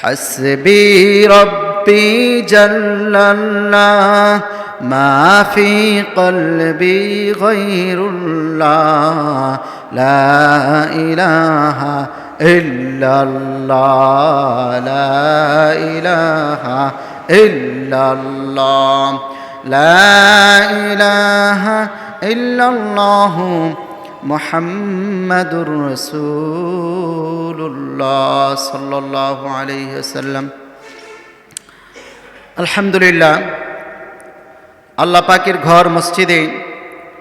হাসবি রব্বি জাল্লাল্লাহ মা ফি কলবি গায়রুল্লাহ লা ইলাহা ইল্লাল্লাহ লা ইলাহা ইল্লাল্লাহ লা ইলাহা ইল্লাল্লাহ মুহাম্মাদুর রাসূলুল্লাহ সাল্লাল্লাহু আলাইহি ওয়াসাল্লাম। আলহামদুলিল্লাহ, আল্লাহ পাকের ঘর মসজিদে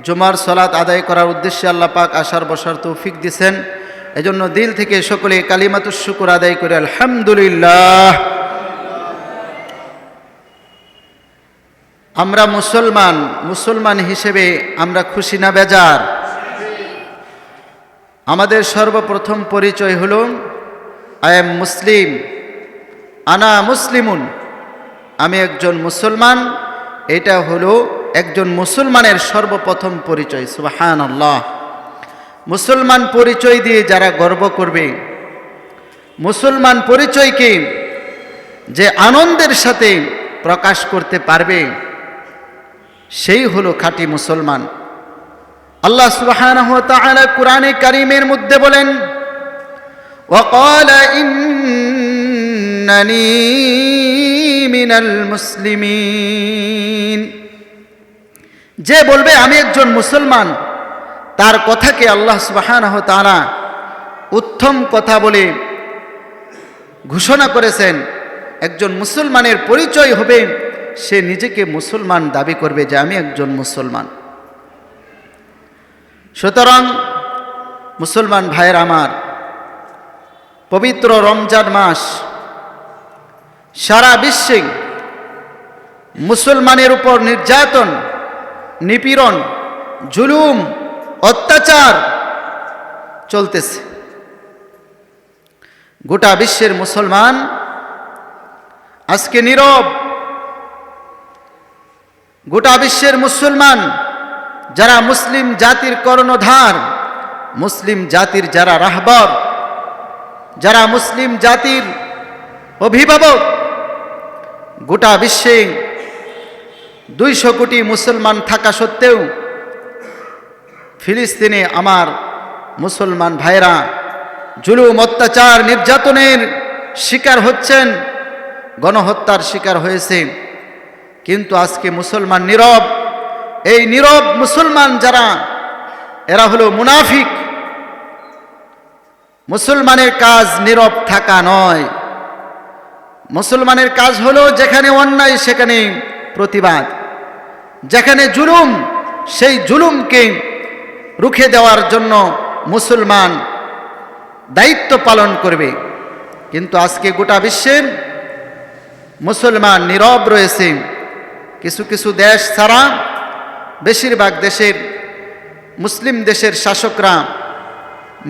জুমার সালাত আদায় করার উদ্দেশ্যে আল্লাহ পাক আসার বসার তৌফিক দিয়েছেন। এজন্য দিল থেকে সকলে কালিমাতুশ শুকর আদায় করে আলহামদুলিল্লাহ। আমরা মুসলমান হিসেবে আমরা খুশি না বেজার? আমাদের সর্বপ্রথম পরিচয় হলো আই এম মুসলিম, আনা মুসলিমুন, আমি একজন মুসলমান। এটা হলো একজন মুসলমানের সর্বপ্রথম পরিচয়। সুবহানাল্লাহ। মুসলমান পরিচয় দিয়ে যারা গর্ব করবে, মুসলমান পরিচয়কে যে আনন্দের সাথে প্রকাশ করতে পারবে, সেই হলো খাঁটি মুসলমান। আল্লাহ সুবহানাহু ওয়া তাআলা কুরআনে কারীমের মধ্যে বলেন, ওয়াকালা ইন্নানী মিনাল মুসলিমিন। যে বলবে আমি একজন মুসলমান, তার কথাকে আল্লাহ সুবহানাহু ওয়া তাআলা উত্তম কথা বলে ঘোষণা করেছেন। একজন মুসলমানের পরিচয় হবে সে নিজেকে মুসলমান দাবি করবে যে আমি একজন মুসলমান। সুতরাং মুসলমান ভাইয়ের আমার, পবিত্র রমজান মাস সারা বিশ্বে মুসলমানের উপর নির্যাতন, নিপীড়ন, জুলুম, অত্যাচার চলতেছে। গোটা বিশ্বের মুসলমান আজকে নীরব। গোটা বিশ্বের মুসলমান যারা মুসলিম জাতির কর্ণধার, মুসলিম জাতির যারা রাহবর, যারা মুসলিম জাতির অভিভাবক, গোটা বিশ্বে 200 কোটি মুসলমান থাকা সত্ত্বেও ফিলিস্তিনে আমার মুসলমান ভাইরা জুলুম, অত্যাচার, নির্যাতনের শিকার হচ্ছেন, গণহত্যার শিকার হয়েছে। কিন্তু আজকে মুসলমান নীরব। এই নীরব মুসলমান যারা, এরা হলো মুনাফিক। মুসলমানের কাজ নীরব থাকা নয়। মুসলমানের কাজ হলো যেখানে অন্যায় সেখানে প্রতিবাদ, যেখানে জুলুম সেই জুলুমকে রুখে দেওয়ার জন্য মুসলমান দায়িত্ব পালন করবে। কিন্তু আজকে গোটা বিশ্বের মুসলমান নীরব রয়েছে। কিছু কিছু দেশ ছাড়া বেশিরভাগ দেশের মুসলিম দেশের শাসকরা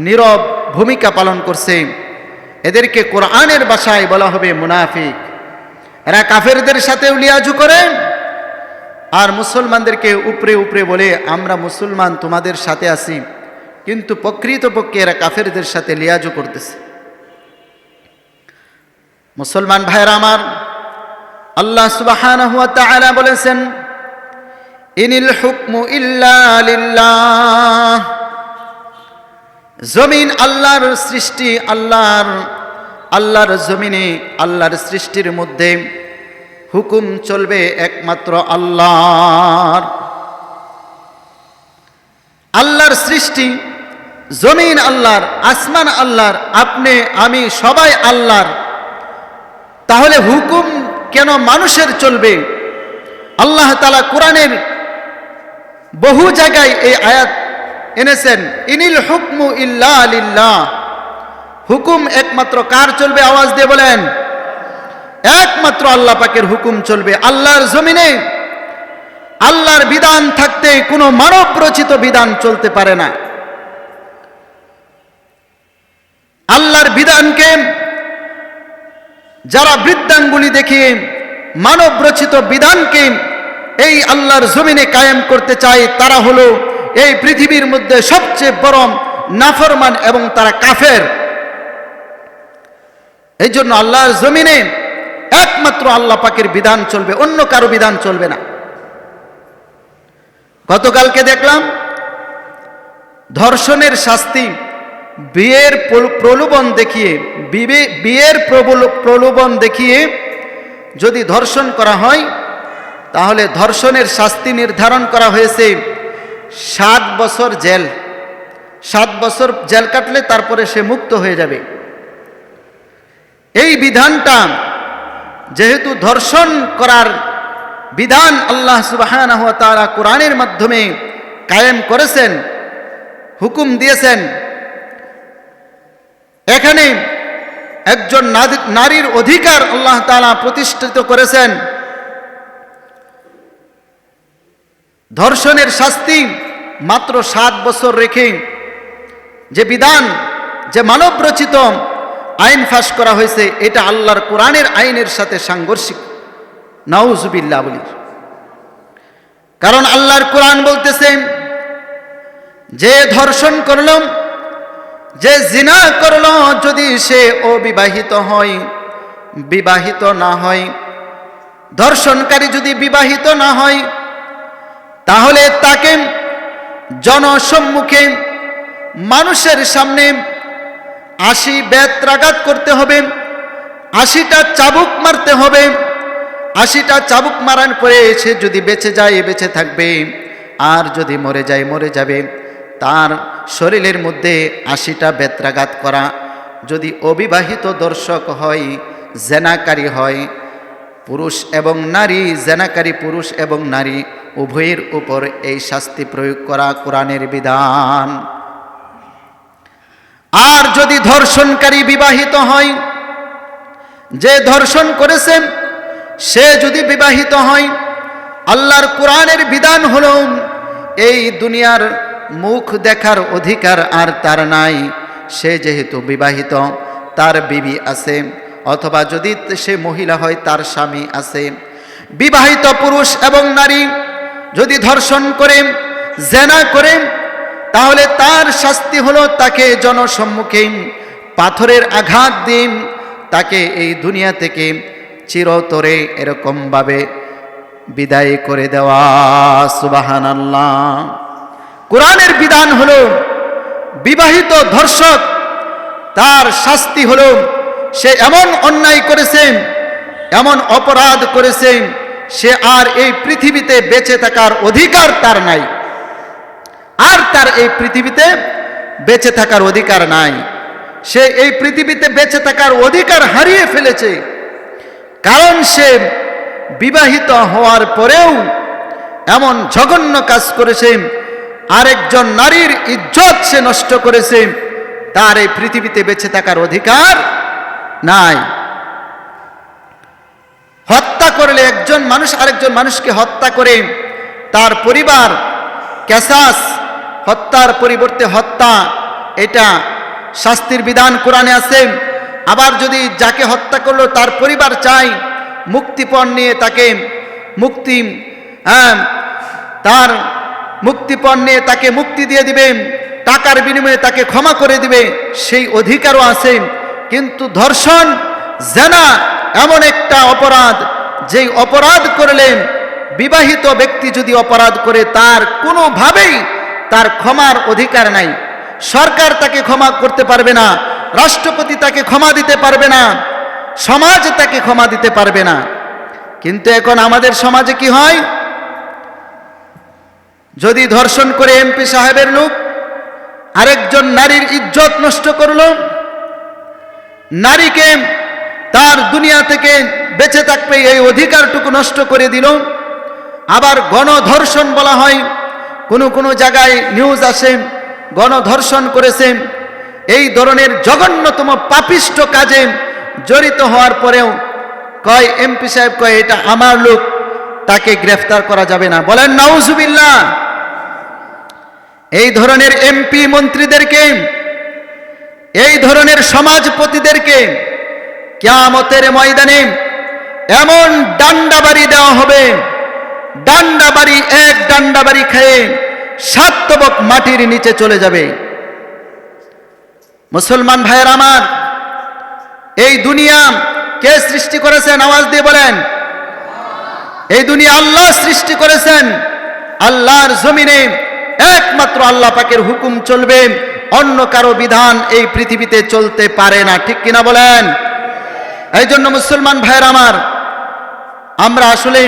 নীরব ভূমিকা পালন করছে। এদেরকে কোরআনের ভাষায় বলা হবে মুনাফিক। এরা কাফেরদের সাথেও লিয়াজু করে আর মুসলমানদেরকে উপরে উপরে বলে আমরা মুসলমান তোমাদের সাথে আছি, কিন্তু প্রকৃতপক্ষে এরা কাফেরদের সাথে লিয়াজু করতেছে। মুসলমান ভাইরা আমার, আল্লাহ সুবহানাহু ওয়া তাআলা বলেছেন, ইনিল হুকমু ইল্লা লিল্লাহ। জমিন আল্লাহর সৃষ্টি, আল্লাহর জমিনে আল্লাহর সৃষ্টির মধ্যে হুকুম চলবে একমাত্র আল্লাহর। আল্লাহর সৃষ্টি, জমিন আল্লাহর, আসমান আল্লাহর, আপনি আমি সবাই আল্লাহর। তাহলে হুকুম কেন মানুষের চলবে? আল্লাহ তাআলা কোরআনের বহু জায়গায় এই আয়াত এনেছেন, ইনিল হুকমু ইল্লা লিল্লাহ। হুকুম একমাত্র কার চলবে? আওয়াজ দিয়ে বলেন, একমাত্র আল্লাহ পাকের হুকুম চলবে। আল্লাহর জমিনে আল্লাহর বিধান থাকতে কোনো মানব রচিত বিধান চলতে পারে না। আল্লাহর বিধানকে যারা বৃদ্ধাঙ্গুলি দেখিয়ে মানব রচিত বিধানকে এই আল্লাহর জমিনে কায়েম করতে চায়, তারা হলো এই পৃথিবীর মধ্যে সবচেয়ে বড় নাফরমান এবং তারা কাফের। এই জন্য আল্লাহর জমিনে একমাত্র আল্লাহ পাকের বিধান চলবে, অন্য কারো বিধান চলবে না। গতকালকে দেখলাম ধর্ষণের শাস্তি বিয়ের প্রলোভন দেখিয়ে, বিয়ের প্রলোভন দেখিয়ে যদি ধর্ষণ করা হয় তাহলে ধর্ষণের শাস্তি নির্ধারণ করা হয়েছে 7 বছর জেল। 7 বছর জেল কাটলে তারপরে সে মুক্ত হয়ে যাবে। এই বিধানটা যেহেতু ধর্ষণ করার বিধান আল্লাহ সুবহানাহু ওয়া তাআলা কোরআনের মাধ্যমে কায়েম করেছেন, হুকুম দিয়েছেন, এখানে একজন নারীর অধিকার আল্লাহ তাআলা প্রতিষ্ঠিত করেছেন। ধর্ষণের শাস্তি মাত্র 7 বছর রেখে যে বিধান, যে মানব রচিত আইন ফাঁস করা হয়েছে, এটা আল্লাহর কোরআনের আইনের সাথে সাংঘর্ষিক। নাউজুবিল্লাহ বলি। কারণ আল্লাহর কোরআন বলতেছে, যে ধর্ষণ করল, যে জিনা করল, যদি সে অবিবাহিত হয়, বিবাহিত না হয়, ধর্ষণকারী যদি বিবাহিত না হয়, তাহলে তাকে জনসম্মুখে মানুষের সামনে 80 বেত্রাঘাত করতে হবে, 80টা চাবুক মারতে হবে। 80টা চাবুক মারার পরে সে যদি বেঁচে যায় বেঁচে থাকবে, আর যদি মরে যায় মরে যাবে। তার শরীরের মধ্যে 80টা বেত্রাঘাত করা। যদি অবিবাহিত দর্শক হয়, জেনাকারী হয়, পুরুষ এবং নারী, জেনাকারী পুরুষ এবং নারী উভয়ের উপর এই শাস্তি প্রয়োগ করা কোরআনের বিধান। আর যদি ধর্ষণকারী বিবাহিত হয়, যে ধর্ষণ করেছেন সে যদি বিবাহিত হয়, আল্লাহর কোরআনের বিধান হলো এই দুনিয়ার মুখ দেখার অধিকার আর তার নাই। সে যেহেতু বিবাহিত, তার বিবি আছে, অথবা যদি সে মহিলা হয় তার স্বামী আছে। বিবাহিত পুরুষ এবং নারী যদি ধর্ষণ করে, জেনা করে, তাহলে তার শাস্তি হলো তাকে জনসম্মুখে পাথরের আঘাত দিন, তাকে এই দুনিয়া থেকে চিরতরে এরকমভাবে বিদায় করে দেওয়া। সুবহানাল্লাহ। কোরআনের বিধান হলো বিবাহিত ধর্ষক, তার শাস্তি হলো সে এমন অন্যায় করেছে, এমন অপরাধ করেছে, সে আর এই পৃথিবীতে বেঁচে থাকার অধিকার তার নাই। আর তার এই পৃথিবীতে বেঁচে থাকার অধিকার নাই। সে এই পৃথিবীতে বেঁচে থাকার অধিকার হারিয়ে ফেলেছে। কারণ সে বিবাহিত হওয়ার পরেও এমন জঘন্য কাজ করেছে, আরেকজন নারীর ইজ্জত সে নষ্ট করেছে, তার এই পৃথিবীতে বেঁচে থাকার অধিকার নাই। হত্যা করলে একজন মানুষ আরেকজন মানুষকে হত্যা করে, তার পরিবার কেসাস, হত্যার পরিবর্তে হত্যা, এটা শাস্তির বিধান কোরআনে আছে। আবার যদি যাকে হত্যা করলো তার পরিবার চায় মুক্তিপণ নিয়ে তাকে তার মুক্তিপণ নিয়ে তাকে মুক্তি দিয়ে দিবে, টাকার বিনিময়ে তাকে ক্ষমা করে দিবে, সেই অধিকারও আছে। কিন্তু ধর্ষণ, জেনা এমন একটা অপরাধ, যেই অপরাধ করলে বিবাহিত ব্যক্তি যদি অপরাধ করে, তার কোনোভাবেই তার ক্ষমার অধিকার নাই। সরকার তাকে ক্ষমা করতে পারবে না, রাষ্ট্রপতি তাকে ক্ষমা দিতে পারবে না, সমাজ তাকে ক্ষমা দিতে পারবে না। কিন্তু এখন আমাদের সমাজে কি হয়, যদি ধর্ষণ করে এমপি সাহেবের লোক আরেকজন নারীর ইজ্জত নষ্ট করল, নারীকে তার দুনিয়া থেকে বেঁচে থাকবে এই অধিকারটুকু নষ্ট করে দিল। আবার গণধর্ষণ বলা হয়, কোনো জায়গায় নিউজ আসে গণধর্ষণ করেছে। এই ধরনের জঘন্যতম পাপিষ্ঠ কাজে জড়িত হওয়ার পরেও কয় এমপি সাহেব, কয় এটা আমার লোক, তাকে গ্রেফতার করা যাবে না। বলেন নাউজুবিল্লাহ। এই ধরনের এমপি মন্ত্রীদেরকে, এই ধরনের সমাজপতিদেরকে কিয়ামতের ময়দানে এমন ডান্ডাবাড়ি দেওয়া হবে, ডান্ডাবাড়ি, এক ডান্ডাবাড়ি খেয়ে 7 তবক মাটির নিচে চলে যাবে। মুসলমান ভাইয়ের আমার, এই দুনিয়া কে সৃষ্টি করেছেন? আওয়াজ দিয়ে বলেন। এই দুনিয়া আল্লাহ সৃষ্টি করেছেন। আল্লাহর জমিনে একমাত্র আল্লাহ পাকের হুকুম চলবে, অন্য কারো বিধান এই পৃথিবীতে চলতে পারে না। ঠিক কিনা বলেন? এই জন্য মুসলমান ভাইয়ের আমার, আমরা আসলে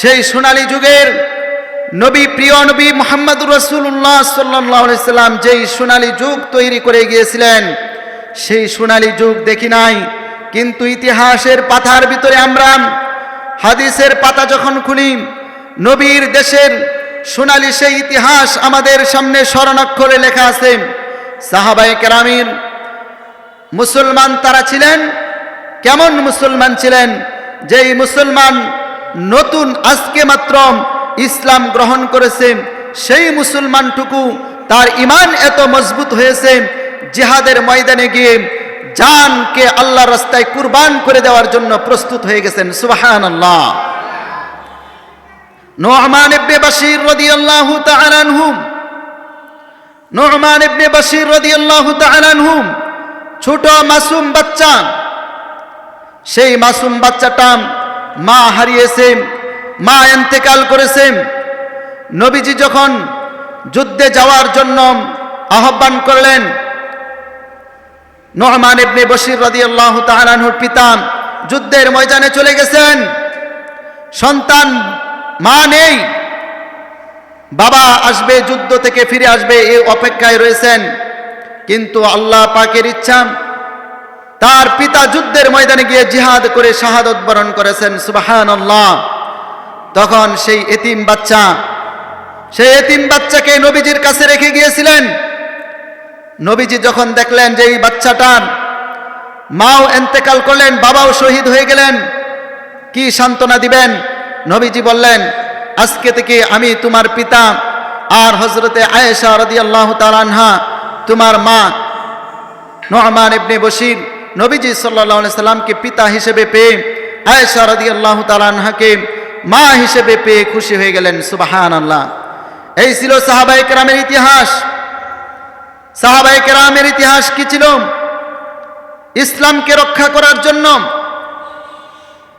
সেই সোনালী যুগের নবী, প্রিয় নবী মুহাম্মদুর রাসূলুল্লাহ সাল্লাল্লাহু আলাইহি সাল্লাম যেই সোনালী যুগ তৈরি করে গিয়েছিলেন, সেই সোনালী যুগ দেখি নাই। কিন্তু ইতিহাসের পাতার ভিতরে আমরা হাদিসের পাতা যখন খুলি, নবীর দেশের সোনালী সেই ইতিহাস আমাদের সামনে স্মরণাক্ষরে লেখা আছে। সাহাবায়ে কেরামের মুসলমান তারা ছিলেন, কেমন মুসলমান ছিলেন? যেই মুসলমান নতুন আজকে মাত্র ইসলাম গ্রহণ করেছে, সেই মুসলমানটুকু তার ঈমান এত মজবুত হয়েছে, জিহাদের ময়দানে গিয়ে জানকে আল্লাহর রাস্তায় কুরবান করে দেওয়ার জন্য প্রস্তুত হয়ে গেছেন। সুবহানাল্লাহ। নু'মান ইবনে বাশীর রাদিয়াল্লাহু তাআলা আনহু, নু'মান ইবনে বাশীর রাদিয়াল্লাহু তাআলা আনহু ছোট মাসুম বাচ্চা। সেই মাসুম বাচ্চাটা মা হারিয়েছে, মা ইন্তেকাল করেছে। নবীজি যখন যুদ্ধে যাওয়ার জন্য আহ্বান করলেন, নু'মান ইবনে বাশীর রাদিয়াল্লাহু তাআলা আনহুর পিতা যুদ্ধের ময়দানে চলে গেছেন। সন্তান, মা নেই, বাবা আসবে, যুদ্ধ থেকে ফিরে আসবে, এই অপেক্ষায় রয়েছেন। কিন্তু আল্লাহ পাকের ইচ্ছা, তার পিতা যুদ্ধের ময়দানে গিয়ে জিহাদ করে শাহাদত বরণ করেছেন। সুবহানাল্লাহ। তখন সেই এতিম বাচ্চাকে নবীজির কাছে রেখে গিয়েছিলেন। নবীজি যখন দেখলেন যে এই বাচ্চাটার মাও ইন্তেকাল করলেন, বাবাও শহীদ হয়ে গেলেন, কি সান্ত্বনা দিবেন? নবীজি বললেন, আজকে থেকে আমি তোমার পিতা আর হযরতে আয়েশা রাদিয়াল্লাহু তাআলা আনহা তোমার মা। নু'মান ইবনে বাশীর নবীজি সাল্লাল্লাহু আলাইহি সাল্লামকে পিতা হিসেবে পেয়ে, আয়েশা রাদিয়াল্লাহু তাআলা আনহাকে মা হিসেবে পেয়ে খুশি হয়ে গেলেন। সুবহানাল্লাহ। এই ছিল সাহাবায়ে কেরামের ইতিহাস। সাহাবায়ে কেরামের ইতিহাস কি ছিল? ইসলামকে রক্ষা করার জন্য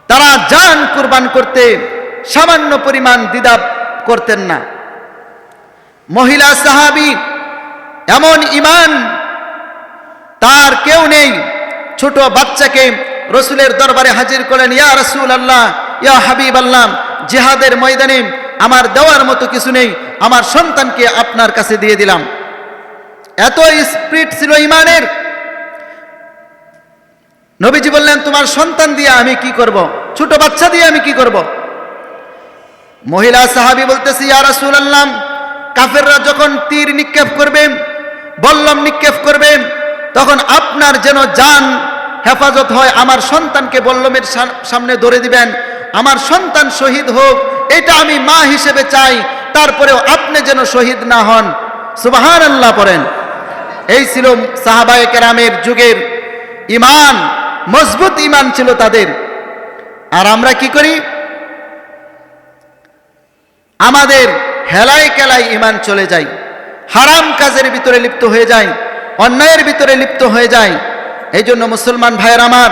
তারা জান কুরবান করতে সামান্য পরিমাণ দ্বিধা করতেন না। মহিলা সাহাবী, এমন ঈমান তার কেউ নেই, ছোট বাচ্চাকে রসুলের দরবারে হাজির করেন, ইয়া রাসূলুল্লাহ, ইয়া হাবিবাল্লাহ, জিহাদের ময়দানে আমার দেওয়ার মতো কিছু নেই, আমার সন্তানকে আপনার কাছে দিয়ে দিলাম। এত স্পিরিট ছিল ঈমানের। নবীজি বললেন, তোমার সন্তান দিয়ে আমি কি করব? ছোট বাচ্চা দিয়ে আমি কি করব? মহিলা সাহাবী বলতেছে, ইয়া রাসূলুল্লাহ, কাফেররা যখন তীর নিক্ষেপ করবে, বল্লম নিক্ষেপ করবে, তখন আপনার যেন জান হেফাজত হয়, আমার সন্তানকে বল্লমের সামনে ধরে দিবেন, আমার সন্তান শহীদ হোক, এটা আমি মা হিসেবে চাই, তারপরেও আপনি যেন শহীদ না হন। সুবহানাল্লাহ পড়েন। এই ছিল সাহাবায়ে কেরামের যুগের ঈমান, মজবুত ঈমান ছিল তাদের। আর আমরা কি করি? আমাদের হেলায় কেলায় ঈমান চলে যায়, হারাম কাজের ভিতরে লিপ্ত হয়ে যায়, অন্যায়ের ভিতরে লিপ্ত হয়ে যায়। এই জন্য মুসলমান ভাইয়ের আমার,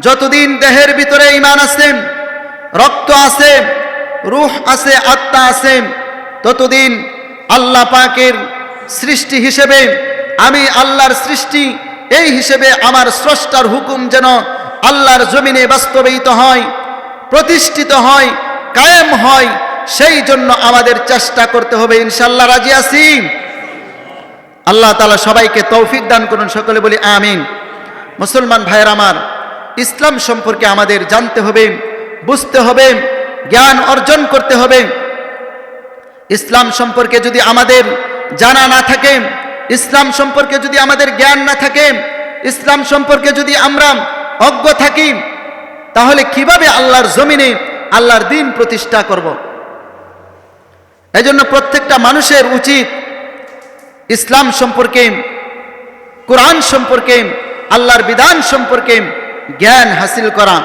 যতদিন দেহের ভিতরে ঈমান আছে, রক্ত আছে, রূহ আছে, আত্মা আছে, ততদিন আল্লাহ পাকের সৃষ্টি হিসেবে, আমি আল্লাহর সৃষ্টি, এই হিসেবে আমার স্রষ্টার হুকুম যেন আল্লাহর জমিনে বাস্তবায়িত হয়, প্রতিষ্ঠিত হয়, কায়েম হয়, সেই জন্য আমাদের চেষ্টা করতে হবে। ইনশাআল্লাহ রাজি আছি? আল্লাহ তাআলা সবাইকে তৌফিক দান করুন, সকলে বলি আমিন। মুসলমান ভাইয়ের আমার, ইসলাম সম্পর্কে আমাদের জানতে হবে, বুঝতে হবে, জ্ঞান অর্জন করতে হবে। ইসলাম সম্পর্কে যদি আমাদের জানা না থাকে, ইসলাম সম্পর্কে যদি আমাদের জ্ঞান না থাকে, ইসলাম সম্পর্কে যদি আমরা অজ্ঞ থাকি, তাহলে কিভাবে আল্লাহর জমিনে আল্লাহর দ্বীন প্রতিষ্ঠা করব? এজন্য প্রত্যেকটা মানুষের উচিত ইসলাম সম্পর্কে, কোরআন সম্পর্কে, আল্লাহর বিধান সম্পর্কে জ্ঞান হাসিল করা।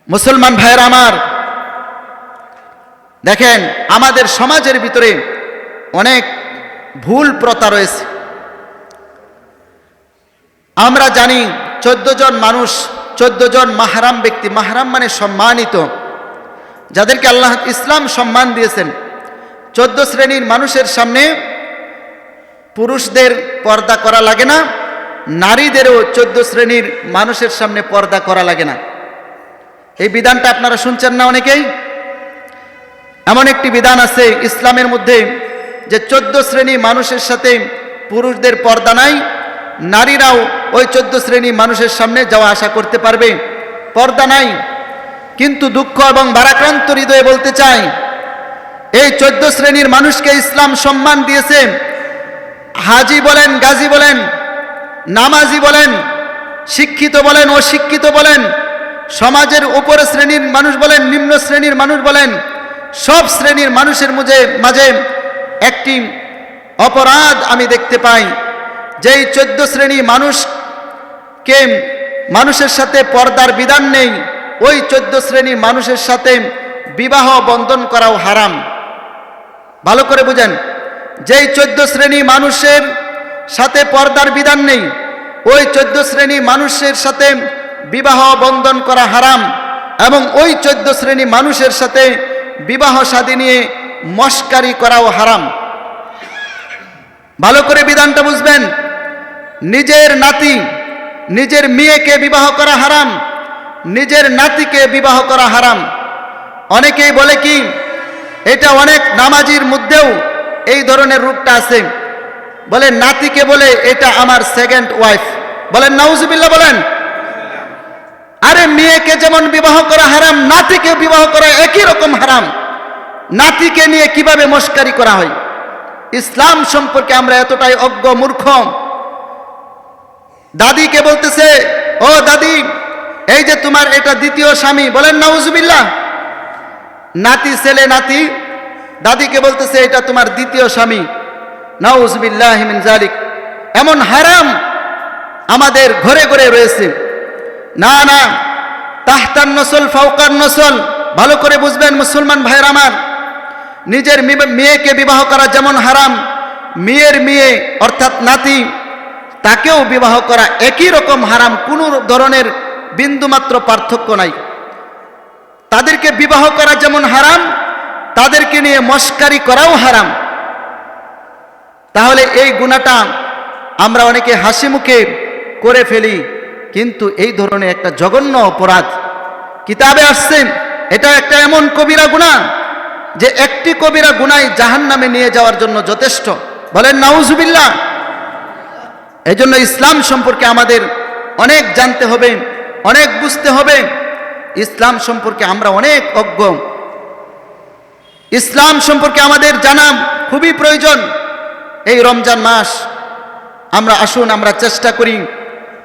মুসলমান ভাইয়েরা আমার, দেখেন আমাদের সমাজের ভিতরে অনেক ভুল প্রথা রয়েছে। আমরা জানি 14 জন মানুষ, 14 জন মাহরাম ব্যক্তি, মাহরাম মানে সম্মানিত, যাদেরকে আল্লাহ ইসলাম সম্মান দিয়েছেন। 14 শ্রেণীর মানুষের সামনে পুরুষদের পর্দা করা লাগে না, নারীদেরও 14 শ্রেণীর মানুষের সামনে পর্দা করা লাগে না। এই বিধানটা আপনারা শুনছেন না অনেকেই? এমন একটি বিধান আছে ইসলামের মধ্যে যে 14 শ্রেণী মানুষের সাথে পুরুষদের পর্দা নাই, নারীরাও ওই 14 শ্রেণী মানুষের সামনে যাওয়া আসা করতে পারবে, পর্দা নাই। কিন্তু দুঃখ এবং ভারাক্রান্ত হৃদয়ে বলতে চাই, এই 14 শ্রেণীর মানুষকে ইসলাম সম্মান দিয়েছে। হাজি বলেন, গাজী বলেন, নামাজি বলেন, শিক্ষিত বলেন, অশিক্ষিত বলেন, সমাজের উপরের শ্রেণীর মানুষ বলেন, নিম্ন শ্রেণীর মানুষ বলেন, সব শ্রেণীর মানুষের মাঝে একটি অপরাধ আমি দেখতে পাই, যেই 14 শ্রেণী মানুষকে মানুষের সাথে পর্দার বিধান নেই, ওই 14 শ্রেণী মানুষের সাথে বিবাহ বন্ধন করাও হারাম। ভালো করে বুঝেন, যেই 14 শ্রেণী মানুষের সাথে পর্দার বিধান নেই, ওই 14 শ্রেণী মানুষের সাথে বিবাহ বন্ধন করা হারাম, এবং ওই 14 শ্রেণী মানুষের সাথে বিবাহ শাদী নিয়ে মশকারি করাও হারাম। ভালো করে বিধানটা বুঝবেন। নিজের নাতি, নিজের মেয়েকে বিবাহ করা হারাম, নিজের নাতিকে বিবাহ করা হারাম। অনেকেই বলে কি, এটা অনেক নামাজির মধ্যেও এই ধরনের রূপটা আছে, বলে নাতিকে বলে এটা আমার সেকেন্ড ওয়াইফ। বলেন নাউজুবিল্লাহ বলেন। আরে মেয়েকে যেমন বিবাহ করা হারাম, নাতিকে বিবাহ করা একই রকম হারাম। নাতিকে নিয়ে কিভাবে মশকারি করা হয়? ইসলাম সম্পর্কে আমরা এতটাই অজ্ঞ মূর্খ। দাদিকে বলতেছে, ও দাদি, এই যে তোমার এটা দ্বিতীয় স্বামী। বলেন নাউজুবিল্লাহ। নাতি, ছেলে নাতি দাদিকে বলতেছে এটা তোমার দ্বিতীয় স্বামী। নাউজুবিল্লাহি মিন যালিক। এমন হারাম আমাদের ঘরে ঘরে রয়েছে। না না, তাহতান নসল ফাওকান নসল। ভালো করে বুঝবেন মুসলমান ভাইয়ের আমার, নিজের মেয়েকে বিবাহ করা যেমন হারাম, মেয়ের মেয়ে অর্থাৎ নাতি, তাকেও বিবাহ করা একই রকম হারাম, কোনো ধরনের বিন্দুমাত্র পার্থক্য নাই। তাদেরকে বিবাহ করা যেমন হারাম, তাদেরকে নিয়ে মশকারি করাও হারাম। তাহলে এই গুনাহটা আমরা অনেকে হাসি মুখে করে ফেলি, কিন্তু এই ধরনের একটা জঘন্য অপরাধ কিতাবে আসছে। এটা একটা এমন কবিরা গুনাহ যে একটি কবিরা গুনাহ জাহান্নামে নিয়ে যাওয়ার জন্য যথেষ্ট। বলেন নাউজুবিল্লাহ। এই জন্য ইসলাম সম্পর্কে আমাদের অনেক জানতে হবে, অনেক বুঝতে হবে। ইসলাম সম্পর্কে আমরা অনেক অজ্ঞ। ইসলাম সম্পর্কে আমাদের জানা খুবই প্রয়োজন। এই রমজান মাস আসুন আমরা চেষ্টা করি,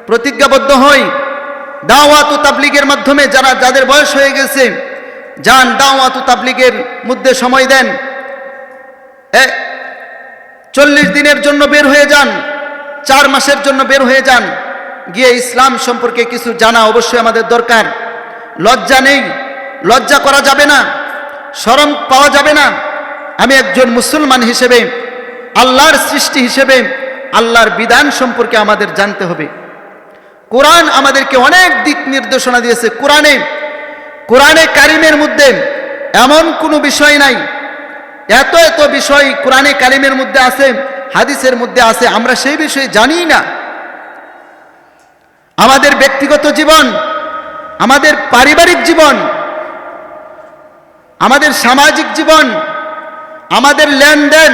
প্রতিজ্ঞাবদ্ধ হই, দাওয়াত ও তাবলীগের মাধ্যমে যাদের বয়স হয়ে গেছে, যান দাওয়াত ও তাবলীগের মধ্যে সময় দেন। 40 দিনের জন্য বের হয়ে যান, 4 মাসের জন্য বের হয়ে যান, গিয়ে ইসলাম সম্পর্কে কিছু জানা অবশ্যই আমাদের দরকার। লজ্জা নেই, লজ্জা করা যাবে না, শরম পাওয়া যাবে না। আমি একজন মুসলমান হিসেবে, আল্লাহর সৃষ্টি হিসেবে আল্লাহর বিধান সম্পর্কে আমাদের জানতে হবে। কোরআন আমাদেরকে অনেক দিক নির্দেশনা দিয়েছে। কোরআনে কারিমের মধ্যে এমন কোনো বিষয় নাই, এত এত বিষয় কোরআনে কারিমের মধ্যে আছে, হাদিসের মধ্যে আছে, আমরা সেই বিষয়ে জানি না। আমাদের ব্যক্তিগত জীবন, আমাদের পারিবারিক জীবন, আমাদের সামাজিক জীবন, আমাদের লেনদেন,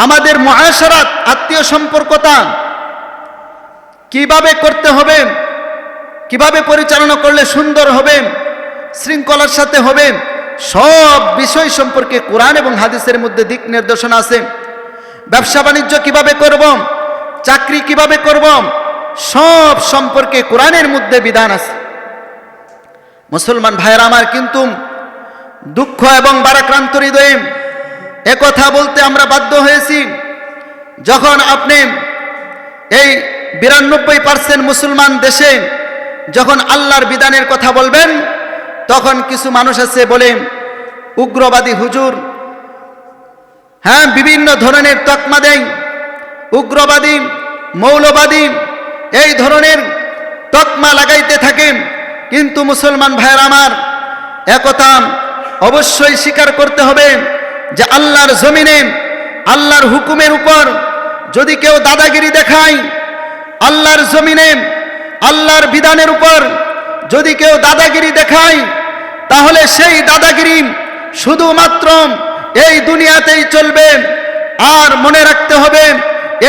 আমাদের মুআশারাত, আত্মীয় সম্পর্কতা কিভাবে করতে হবে, কিভাবে পরিচালনা করলে সুন্দর হবে, শৃঙ্খলার সাথে হবে, সব বিষয় সম্পর্কে কোরআন এবং হাদিসের মধ্যে দিক নির্দেশনা আছে। ব্যবসা বাণিজ্য কিভাবে করব, চাকরি কিভাবে করব, সব সম্পর্কে কোরআনের মধ্যে বিধান আছে। মুসলমান ভাইয়েরা আমার, কিন্তু দুঃখ এবং ভারাক্রান্ত হৃদয়ে একথা বলতে আমরা বাধ্য হয়েছি, যখন আপনি এই 92% মুসলমান দেশে যখন আল্লাহর বিধানের কথা বলবেন, তখন কিছু মানুষ আছে বলে উগ্রবাদী হুজুর, বিভিন্ন ধরনের তকমা দেয়, উগ্রবাদী, মৌলবাদী, এই ধরনের তকমা লাগাইতে থাকে। কিন্তু মুসলমান ভাইয়ের আমার, একথা অবশ্যই স্বীকার করতে হবে যে আল্লাহর জমিনে আল্লাহর হুকুমের উপর যদি কেউ দাদাগিরি দেখায়, আল্লাহর জমিনে আল্লাহর বিধানের উপর যদি কেউ দাদাগিরি দেখায়, তাহলে সেই দাদাগিরি শুধুমাত্র এই দুনিয়াতেই চলবে। আর মনে রাখতে হবে,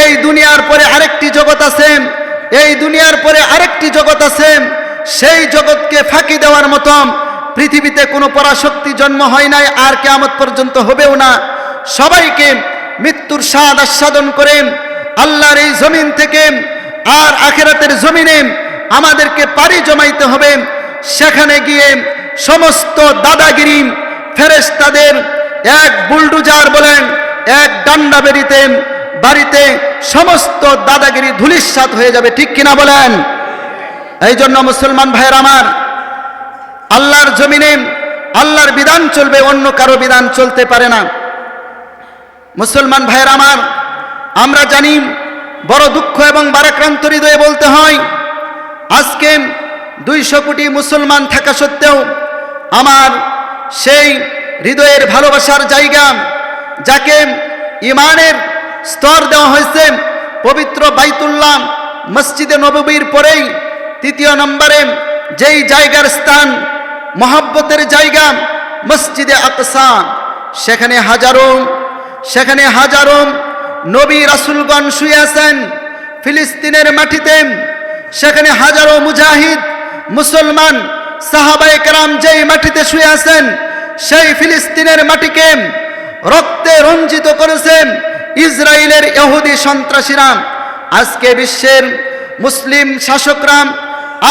এই দুনিয়ার পরে আরেকটি জগৎ আছে, এই দুনিয়ার পরে আরেকটি জগৎ আছে। সেই জগৎকে ফাঁকি দেওয়ার মতো পৃথিবীতে কোনো পরাশক্তি জন্ম হয় নাই, আর কিয়ামত পর্যন্ত হবেও না। সবাইকে মৃত্যুর স্বাদ আস্বাদন করে আল্লাহর এই জমিন থেকে আর আখিরাতের জমিনে আমাদেরকে পাড়ি জমাইতে হবে। সেখানে গিয়ে সমস্ত দাদাগিরি ফেরেশতাদের এক বুলডোজার বলেন, এক ডান্ডা বাড়িতে সমস্ত দাদাগিরি ধূলিসাৎ হয়ে যাবে। ঠিক কিনা বলেন? এই জন্য মুসলমান ভাইয়ের আমার, আল্লাহর জমিনে আল্লাহর বিধান চলবে, অন্য কারো বিধান চলতে পারে না। মুসলমান ভাইয়ের আমার, আমরা জানি, বড় দুঃখ এবং ভারাক্রান্ত হৃদয়ে বলতে হয়, আজকে 200 কোটি মুসলমান থাকা সত্ত্বেও আমার সেই হৃদয়ের ভালোবাসার জায়গা, যাকে ইমানের স্তর দেওয়া হয়েছে, পবিত্র বাইতুল্লাহ মসজিদে নববীর পরেই 3 নম্বরে যেই জায়গার স্থান, মহব্বতের জায়গা, মসজিদে আকসা। সেখানে হাজারো নবী রাসূলগণ শুয়ে আছেন ফিলিস্তিনের মাটিতে। সেখানে হাজারো মুজাহিদ মুসলমান সাহাবায়ে কেরাম যেই মাটিতে শুয়ে আছেন, সেই ফিলিস্তিনের মাটিকে রক্তে রঞ্জিত করেছেন ইসরায়েলের ইহুদি সন্ত্রাসীরা। আজকে বিশ্বের মুসলিম শাসকরা,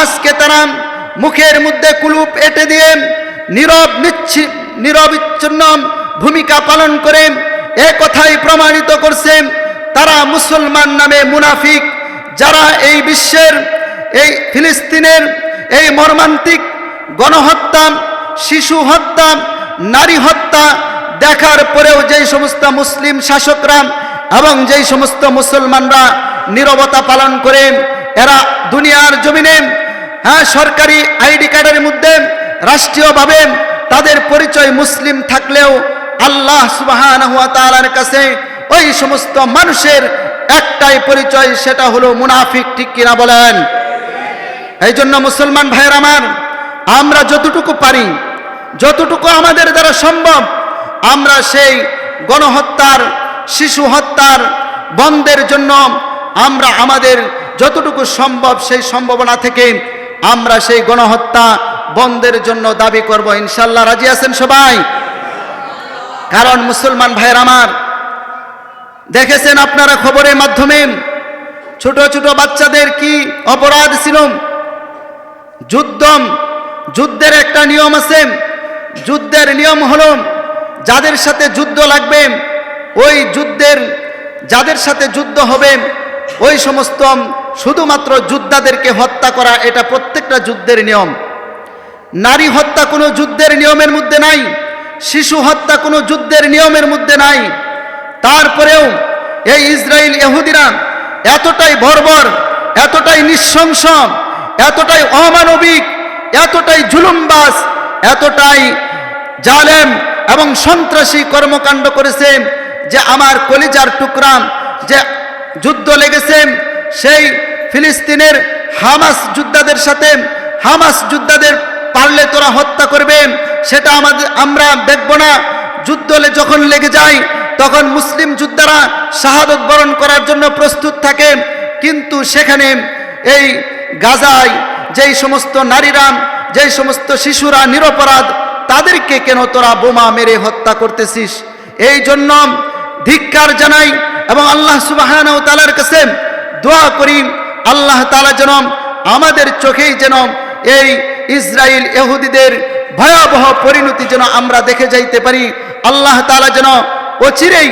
আজকে তারা মুখের মধ্যে কুলুপ এঁটে দিয়ে নিরবিচ্ছিন্ন ভূমিকা পালন করে এ কথাই প্রমাণিত করছে তারা মুসলমান নামে মুনাফিক, যারা এই বিশ্বের, এই ফিলিস্তিনের এই মর্মান্তিক গণহত্যা, শিশু হত্যা, নারী হত্যা দেখার পরেও যেই সমস্ত মুসলিম শাসকরা এবং যেই সমস্ত মুসলমানরা নীরবতা পালন করে, এরা দুনিয়ার জমিনে সরকারি আইডি কার্ডের মধ্যে রাষ্ট্রীয়ভাবে তাদের পরিচয় মুসলিম থাকলেও আল্লাহ সুবহানাহু ওয়া তাআলার কাছে ওই সমস্ত মানুষের একটাই পরিচয়, সেটা হলো মুনাফিক। ঠিক কিনা বলেন? এই জন্য মুসলমান ভাইয়ের আমার, আমরা যতটুকু পারি, যতটুকু আমাদের দ্বারা সম্ভব, আমরা সেই গণহত্যার, শিশু হত্যার বন্ধের জন্য আমরা আমাদের যতটুকু সম্ভব সেই সম্ভাবনা থেকে আমরা সেই গণহত্যা বন্ধের জন্য দাবি করব। ইনশাআল্লাহ রাজি আছেন সবাই? কারণ মুসলমান ভাইয়ের আমার, দেখেছেন আপনারা খবরের মাধ্যমে ছোট ছোট বাচ্চাদের কি অপরাধ ছিল। যুদ্ধের একটা নিয়ম আছে। যুদ্ধের নিয়ম হলো, যাদের সাথে যুদ্ধ লাগবে, ওই যাদের সাথে যুদ্ধ হবে, ওই সমস্ত শুধুমাত্র যোদ্ধাদেরকে হত্যা করা, এটা প্রত্যেকটা যুদ্ধের নিয়ম। নারী হত্যা কোনো যুদ্ধের নিয়মের মধ্যে নাই, শিশু হত্যা কোনো যুদ্ধের নিয়মের মধ্যে নাই। তারপরেও এই ইসরায়েল ইহুদিরা এতটাই বর্বর, এতটাই নৃশংস, এতটাই অমানবিক, এতটাই জুলুমবাজ, এতটাই জালেম এবং সন্ত্রাসী কর্মকাণ্ড করেছে যে আমার কলিজার টুকরা, যে যুদ্ধ লেগেছে সেই ফিলিস্তিনের হামাস যোদ্ধাদের সাথে, হামাস যোদ্ধাদের পারলে তোরা হত্যা করবে, সেটা আমরা দেখব না। যুদ্ধ যখন লেগে যায় তখন মুসলিম যোদ্ধারা শাহাদত বরণ করার জন্য প্রস্তুত থাকে, কিন্তু সেখানে এই গাজায় যেই সমস্ত নারীরা, যেই সমস্ত শিশুরা নিরপরাধ, তাদেরকে কেন তোরা বোমা মেরে হত্যা করতেছিস? এই জন্য ধিক্কার জানাই এবং আল্লাহ সুবহানাহু ওয়া তাআলার কাছে দোয়া করি, আল্লাহ তাআলা যেন আমাদের চোখেই যেন এই ইসরায়েল ইহুদিদের ভয়াবহ পরিণতি যেন আমরা দেখে যাইতে পারি। আল্লাহ তাআলা যেন অচিরেই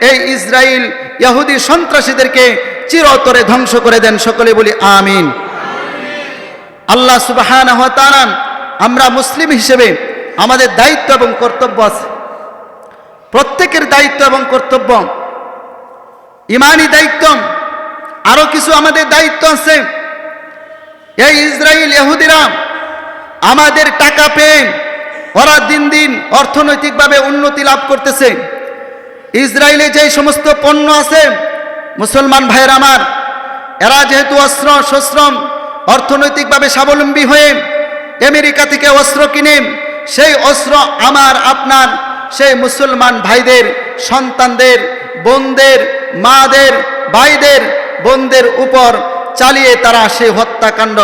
এই ইসরায়েল ইহুদি সন্ত্রাসীদেরকে চিরতরে ধ্বংস করে দেন। সকলে বলি আমিন। আল্লাহ সুবহানাহু ওয়া তাআলা, আমরা মুসলিম হিসেবে আমাদের দায়িত্ব এবং কর্তব্য আছে, প্রত্যেকের দায়িত্ব এবং কর্তব্য, ইমানি দায়িত্ব, আরো কিছু আমাদের দায়িত্ব আছে। এই ইসরায়েল ইহুদিরা আমাদের টাকা পেয়ে ওরা দিন দিন অর্থনৈতিকভাবে উন্নতি লাভ করতেছে। ইসরায়েলে যে সমস্ত পণ্য আছে, মুসলমান ভাইয়ের আমার, এরা যেহেতু অস্ত্র শস্ত্র অর্থনৈতিকভাবে স্বাবলম্বী হয়ে আমেরিকা থেকে অস্ত্র কিনে সেই অস্ত্র আমার আপনার সেই মুসলমান ভাইদের, সন্তানদের, বোনদের, মাদের, ভাইদের, বোনদের উপর চালিয়ে তারা সেই হত্যাকাণ্ড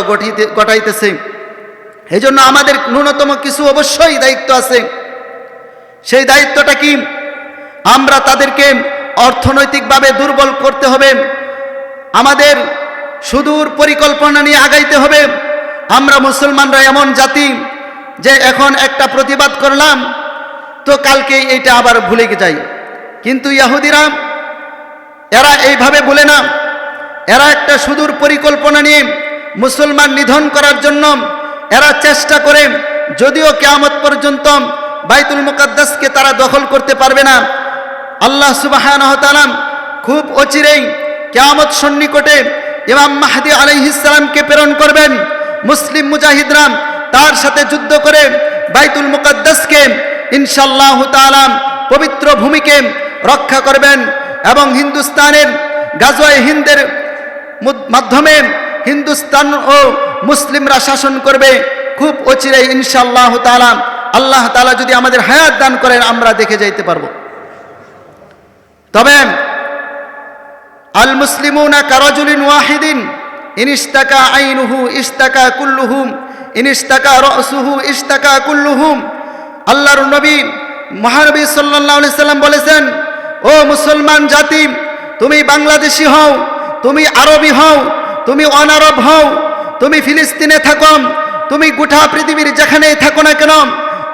ঘটাইতেছে। এই জন্য আমাদের ন্যূনতম কিছু অবশ্যই দায়িত্ব আছে। সেই দায়িত্বটা কি? আমরা তাদেরকে অর্থনৈতিকভাবে দুর্বল করতে হবে, আমাদের সুদূর পরিকল্পনা নিয়ে আগাইতে হবে। আমরা মুসলমানরা এমন জাতি যে এখন একটা প্রতিবাদ করলাম তো কালকে এইটা আবার ভুলে যাই, কিন্তু ইহুদিরা এরা এইভাবে বলে না। এরা একটা সুদূর পরিকল্পনা নিয়ে মুসলমান নিধন করার জন্য এরা চেষ্টা করে, যদিও কিয়ামত পর্যন্ত বাইতুল মুকাদ্দাসকে তারা দখল করতে পারবে না। আল্লাহ সুবহানাহু ওয়া তাআলা খুব অচিরেই কিয়ামত সন্নিকটে ইমাম মাহদী আলাইহিস সালামকে প্রেরণ করবেন। মুসলিম মুজাহিদরা তার সাথে যুদ্ধ করে বাইতুল মুকাদ্দাসকে ইনশাআল্লাহ তাআলা পবিত্র ভূমিকে রক্ষা করবেন এবং হিন্দুস্তানের গাজওয়ে হিন্দের মাধ্যমে হিন্দুস্তান ও মুসলিমরা শাসন করবে খুব অচিরেই ইনশাআল্লাহ তাআলা। আল্লাহ তাআলা যদি আমাদের হায়াত দান করেন আমরা দেখে যাইতে পারবো। তবে আল মুসলিমুনা কারাজুলিন ওয়াহিদিন ইন ইশতাকা আইনুহু ইশতাকা কুল্লুহু ইন ইশতাকা রাসুহু ইশতাকা কুল্লুহু। আল্লাহর নবী মহানবী সাল্লাল্লাহু আলাইহি সাল্লাম বলেছেন, ও মুসলমান জাতি, তুমি বাংলাদেশি হও, তুমি আরবি হও, তুমি অনারব হও, তুমি ফিলিস্তিনে থাকো, তুমি গোটা পৃথিবীর যেখানেই থাকো না কেন,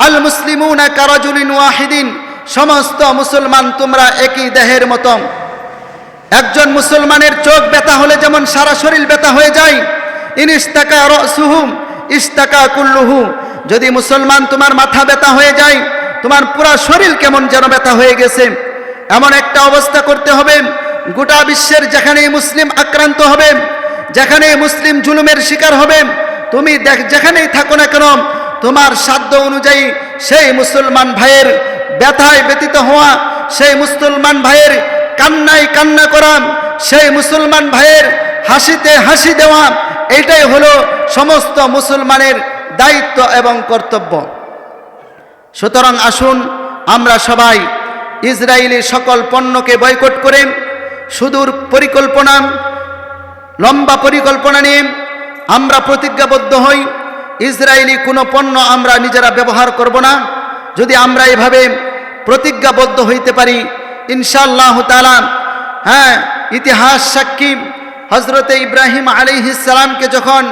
আল মুসলিমুনা কারাজুলিন ওয়াহিদিন, সমস্ত মুসলমান তোমরা একই দেহের মতো। একজন মুসলমানের চোখ ব্যথা হলে যেমন সারা শরীর ব্যথা হয়ে যায়, ইনিস্তাকা রাসুহু ইস্তাকা কুল্লুহু, যদি মুসলমান তোমার মাথা ব্যথা হয়ে যায়, তোমার পুরো শরীর কেমন যেন ব্যথা হয়ে গেছে, এমন একটা অবস্থা করতে হবে গোটা বিশ্বের যেখানেই মুসলিম আক্রান্ত হবে, যেখানেই মুসলিম জুলুমের শিকার হবে, তুমি যেখানেই থাকো না কেন, তোমার সাধ্য অনুযায়ী সেই মুসলমান ভাইয়ের ব্যথায় ব্যতীত হওয়া, সেই মুসলমান ভাইয়ের কান্নায় কান্না করা, সেই মুসলমান ভাইয়ের হাসিতে হাসি দেওয়া, এইটাই হলো সমস্ত মুসলমানের দায়িত্ব এবং কর্তব্য। সুতরাং আসুন আমরা সবাই ইসরায়েলি সকল পণ্যকে বয়কট করে সুদূর পরিকল্পনা, লম্বা পরিকল্পনা নিয়ে আমরা প্রতিজ্ঞাবদ্ধ হই, ইসরায়েলি কোনো পণ্য আমরা নিজেরা ব্যবহার করব না। যদি আমরা এভাবে প্রতিজ্ঞাবদ্ধ হইতে পারি ইনশাআল্লাহ তাআলা, ইতিহাস সাক্ষী হযরতে ইব্রাহিম আলাইহিস সালামকে যখন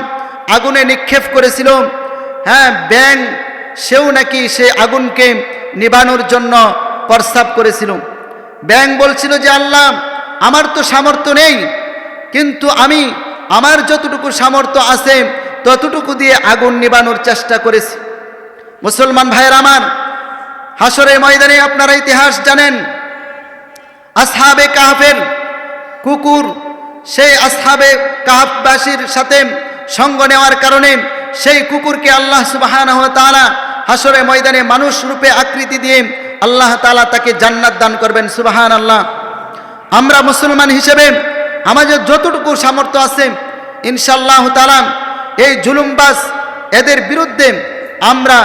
আগুনে নিক্ষেপ করেছিল, ব্যাঙ সেও নাকি সে আগুনকে নিবানোর জন্য প্রস্তাব করেছিল। ব্যাঙ বলছিল যে আল্লাহ, আমার তো সামর্থ্য নেই, কিন্তু আমি আমার যতটুকু সামর্থ্য আছে ততটুকু দিয়ে আগুন নিবানোর চেষ্টা করেছি। মুসলমান ভাইয়ের আমার, হাসরের ময়দানে আপনারা ইতিহাস জানেন, আসহাবে কাহফের কুকুর সেই আসহাবে কাহফবাসীর সাথে সঙ্গ নেওয়ার কারণে সেই কুকুরকে আল্লাহ সুবহানাহু ওয়া তাআলা হাসরের ময়দানে মানুষ রূপে আকৃতি দিয়ে আল্লাহ তাআলা তাকে জান্নাত দান করবেন। সুবহানাল্লাহ। আমরা মুসলমান হিসেবে আমাদের যতটুকু সামর্থ্য আছে ইনশাআল্লাহ তাআলা এই জুলুমবাজ এদের বিরুদ্ধে আমরা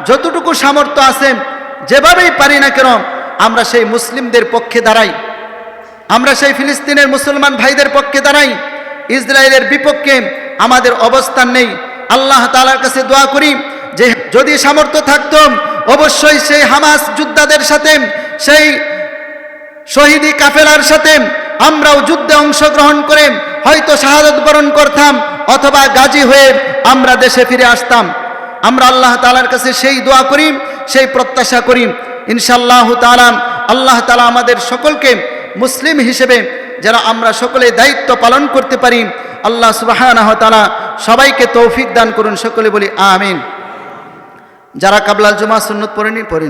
যতটুকু সামর্থ্য আছে যেভাবেই পারি না কেন আমরা সেই মুসলিমদের পক্ষে দাঁড়াই, আমরা সেই ফিলিস্তিনের মুসলমান ভাইদের পক্ষে দাঁড়াই। ইসরায়েলের বিপক্ষে আমাদের অবস্থান নেই। আল্লাহ তাআলার কাছে দোয়া করি যে যদি সামর্থ্য থাকতো অবশ্যই সেই হামাস যোদ্ধাদের সাথে, সেই শহীদি কাফেলার সাথে আমরাও যুদ্ধে অংশগ্রহণ করে হয়তো শাহাদাত বরণ করতাম অথবা গাজী হয়ে আমরা দেশে ফিরে আসতাম। আমরা আল্লাহ তাআলার কাছে সেই দোয়া করি, সেই প্রত্যাশা করি ইনশাআল্লাহ তাআলা। আল্লাহ তাআলা আমাদের সকলকে মুসলিম হিসেবে যেন আমরা সকলে দায়িত্ব পালন করতে পারি, আল্লাহ সুবহানাহু ওয়া তাআলা সবাইকে তৌফিক দান করুন। সকলে বলি আমিন। যারা কাবলাল জুমা সুন্নত পড়েনি